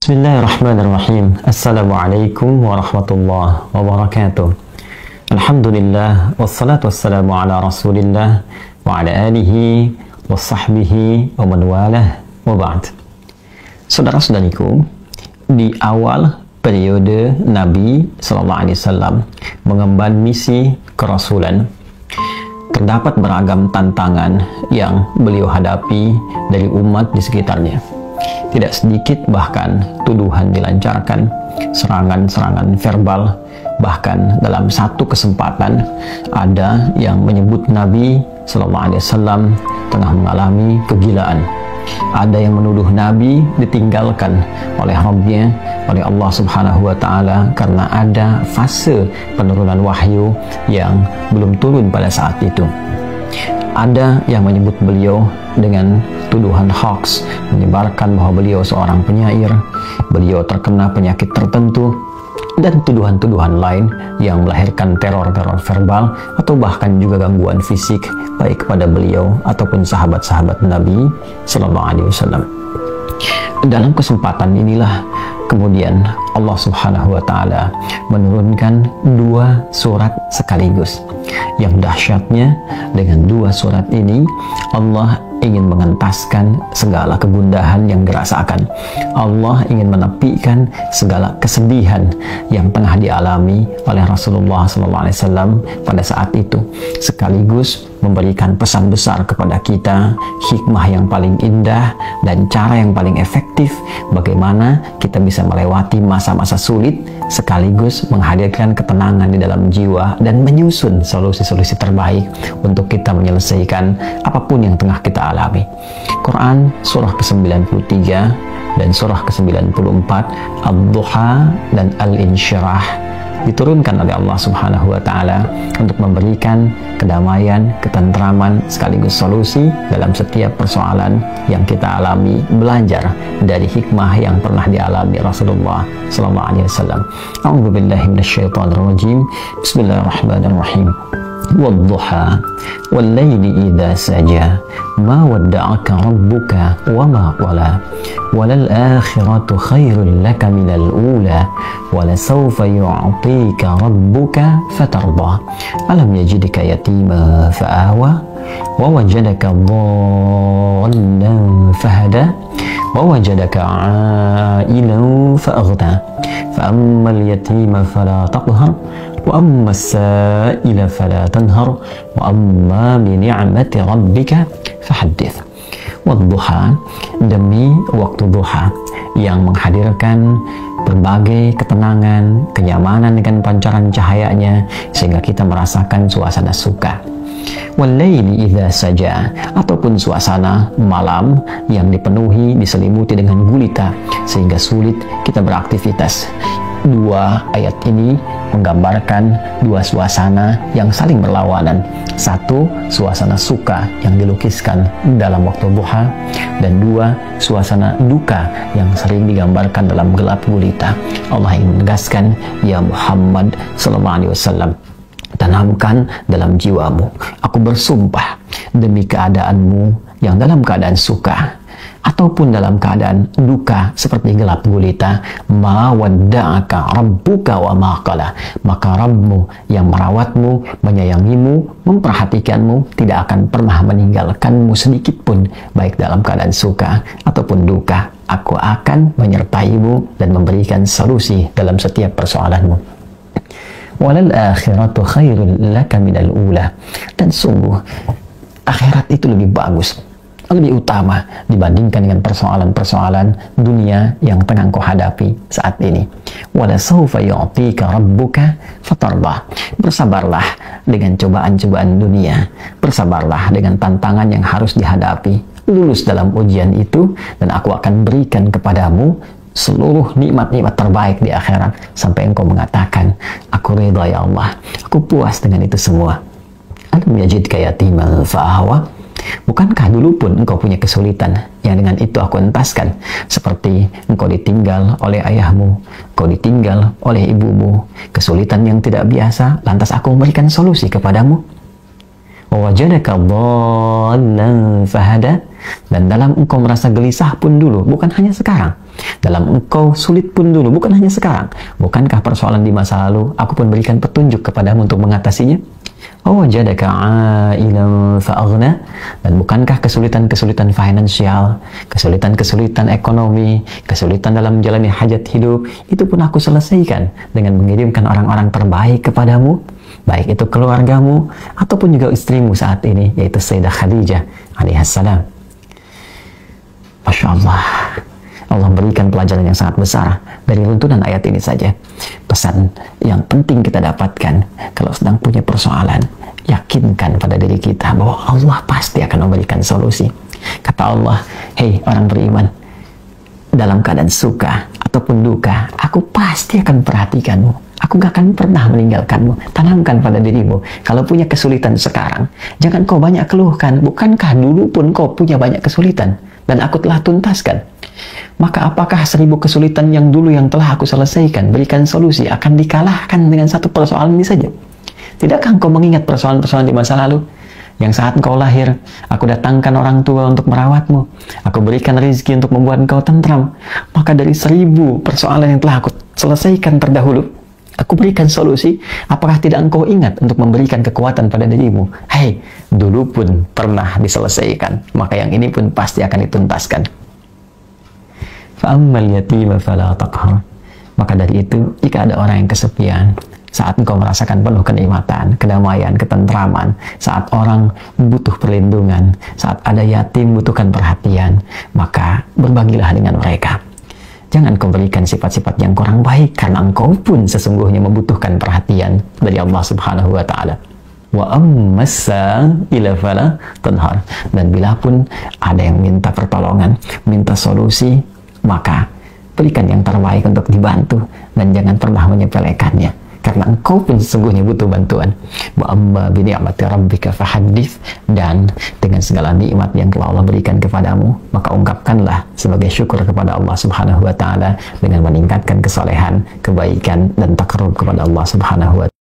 Bismillahirrahmanirrahim. Assalamualaikum warahmatullahi wabarakatuh. Alhamdulillah, wassalatu wassalamu ala rasulillah wa ala alihi wa sahbihi wa man walah wa ba'd. Saudara-saudariku, di awal periode Nabi SAW mengemban misi kerasulan, terdapat beragam tantangan yang beliau hadapi dari umat di sekitarnya. Tidak sedikit bahkan tuduhan dilancarkan, serangan-serangan verbal, bahkan dalam satu kesempatan ada yang menyebut Nabi SAW tengah mengalami kegilaan. Ada yang menuduh Nabi ditinggalkan oleh Rabbnya, oleh Allah Subhanahu wa Ta'ala, karena ada fase penurunan wahyu yang belum turun pada saat itu. Ada yang menyebut beliau dengan tuduhan hoax, menyebarkan bahwa beliau seorang penyair, beliau terkena penyakit tertentu, dan tuduhan-tuduhan lain yang melahirkan teror-teror verbal atau bahkan juga gangguan fisik baik kepada beliau ataupun sahabat-sahabat Nabi Sallallahu Alaihi Wasallam. Dalam kesempatan inilah kemudian Allah Subhanahu wa Ta'ala menurunkan dua surat sekaligus. Yang dahsyatnya, dengan dua surat ini Allah ingin mengentaskan segala kegundahan yang dirasakan. Allah ingin menepikan segala kesedihan yang tengah dialami oleh Rasulullah SAW pada saat itu, sekaligus memberikan pesan besar kepada kita, hikmah yang paling indah dan cara yang paling efektif bagaimana kita bisa melewati masa-masa sulit sekaligus menghadirkan ketenangan di dalam jiwa dan menyusun solusi-solusi terbaik untuk kita menyelesaikan apapun yang tengah kita alami. Quran surah ke-93 dan surah ke-94 Ad-Duha dan Al-Insyirah diturunkan oleh Allah Subhanahu wa Ta'ala untuk memberikan kedamaian, ketentraman sekaligus solusi dalam setiap persoalan yang kita alami, belajar dari hikmah yang pernah dialami Rasulullah sallallahu alaihi wasallam. A'udzubillahi minasyaitonir rajim. Bismillahirrahmanirrahim. Wadduha wallayli idza saja ma wadda'aka rabbuka wama qala walal akhiratu khairul laka minal ula walasawfa yu'tika rabbuka fatarda alam yajidka yatima fa'awa wa wajadaka dhallan fahada wa wajadaka 'ailan fa'aghna fa ammal yatima fala taqhar wa amma as-sa'ila fala tanhar wa amma bi ni'mati rabbika fahaddits. Wadduha, demi waktu duha yang menghadirkan berbagai ketenangan, kenyamanan dengan pancaran cahayanya sehingga kita merasakan suasana suka. Wallayli idza saja, ataupun suasana malam yang dipenuhi, diselimuti dengan gulita sehingga sulit kita beraktivitas. Dua ayat ini menggambarkan dua suasana yang saling berlawanan. Satu, suasana suka yang dilukiskan dalam waktu duha, dan dua, suasana duka yang sering digambarkan dalam gelap gulita. Allah ingin menegaskan, ya Muhammad sallallahu alaihi wasallam, tanamkan dalam jiwamu, aku bersumpah demi keadaanmu yang dalam keadaan suka ataupun dalam keadaan duka seperti gelap gulita, ma wadda'aka rabbuka wa ma qala, maka Rabbmu yang merawatmu, menyayangimu, memperhatikanmu tidak akan pernah meninggalkanmu sedikit pun, baik dalam keadaan suka ataupun duka. Aku akan menyertaimu dan memberikan solusi dalam setiap persoalanmu. Walal akhiratu khairul laka minal ula, dan sungguh akhirat itu lebih bagus, lebih utama dibandingkan dengan persoalan-persoalan dunia yang tengah kau hadapi saat ini. Wala sawfa yu'tika rabbuka fatarda, bersabarlah dengan cobaan-cobaan dunia, bersabarlah dengan tantangan yang harus dihadapi, lulus dalam ujian itu dan aku akan berikan kepadamu seluruh nikmat-nikmat terbaik di akhirat sampai engkau mengatakan, aku ridha ya Allah, aku puas dengan itu semua. Alam yajidka yatiman fa'awa, bukankah dulu pun engkau punya kesulitan yang dengan itu aku entaskan, seperti engkau ditinggal oleh ayahmu, engkau ditinggal oleh ibumu, kesulitan yang tidak biasa, lantas aku memberikan solusi kepadamu. Wajadaka dhallan fahada, dan dalam engkau merasa gelisah pun dulu, bukan hanya sekarang, Dalam engkau sulit pun dulu, bukan hanya sekarang. Bukankah persoalan di masa lalu aku pun berikan petunjuk kepadamu untuk mengatasinya? Wajadaka 'ailan fa'aghna, dan bukankah kesulitan-kesulitan finansial, kesulitan-kesulitan ekonomi, kesulitan dalam menjalani hajat hidup, itu pun aku selesaikan dengan mengirimkan orang-orang terbaik kepadamu, baik itu keluargamu ataupun juga istrimu saat ini, yaitu Sayyidah Khadijah alaihissalam. Masya Allah, Allah berikan pelajaran yang sangat besar dari runtunan ayat ini saja. Pesan yang penting kita dapatkan, kalau sedang punya persoalan, yakinkan pada diri kita bahwa Allah pasti akan memberikan solusi. Kata Allah, hei orang beriman, dalam keadaan suka ataupun duka, aku pasti akan perhatikanmu. Aku gak akan pernah meninggalkanmu. Tanamkan pada dirimu, kalau punya kesulitan sekarang, jangan kau banyak keluhkan. Bukankah dulu pun kau punya banyak kesulitan dan aku telah tuntaskan? Maka apakah 1000 kesulitan yang dulu yang telah aku selesaikan, berikan solusi, akan dikalahkan dengan satu persoalan ini saja? Tidakkah engkau mengingat persoalan-persoalan di masa lalu? Yang saat engkau lahir, aku datangkan orang tua untuk merawatmu. Aku berikan rezeki untuk membuat engkau tentram. Maka dari 1000 persoalan yang telah aku selesaikan terdahulu, aku berikan solusi. Apakah tidak engkau ingat untuk memberikan kekuatan pada dirimu? Hei, dulu pun pernah diselesaikan, maka yang ini pun pasti akan dituntaskan. Fa'ammal yatima fala taqhar. Maka dari itu, jika ada orang yang kesepian, saat engkau merasakan penuh kenikmatan, kedamaian, ketentraman, saat orang butuh perlindungan, saat ada yatim butuhkan perhatian, maka berbagilah dengan mereka. Jangan kau berikan sifat-sifat yang kurang baik, karena engkau pun sesungguhnya membutuhkan perhatian dari Allah Subhanahu wa Ta'ala. Wa ammasa ila fala tanhar. Dan bila pun ada yang minta pertolongan, minta solusi, maka berikan yang terbaik untuk dibantu dan jangan pernah menyepelekannya, karena engkau pun sesungguhnya butuh bantuan. Wa amma bi ni'mati rabbika fahaddits, dan dengan segala nikmat yang telah Allah berikan kepadamu, maka ungkapkanlah sebagai syukur kepada Allah Subhanahu wa Ta'ala dengan meningkatkan kesolehan, kebaikan dan takarrub kepada Allah Subhanahu wa Ta'ala.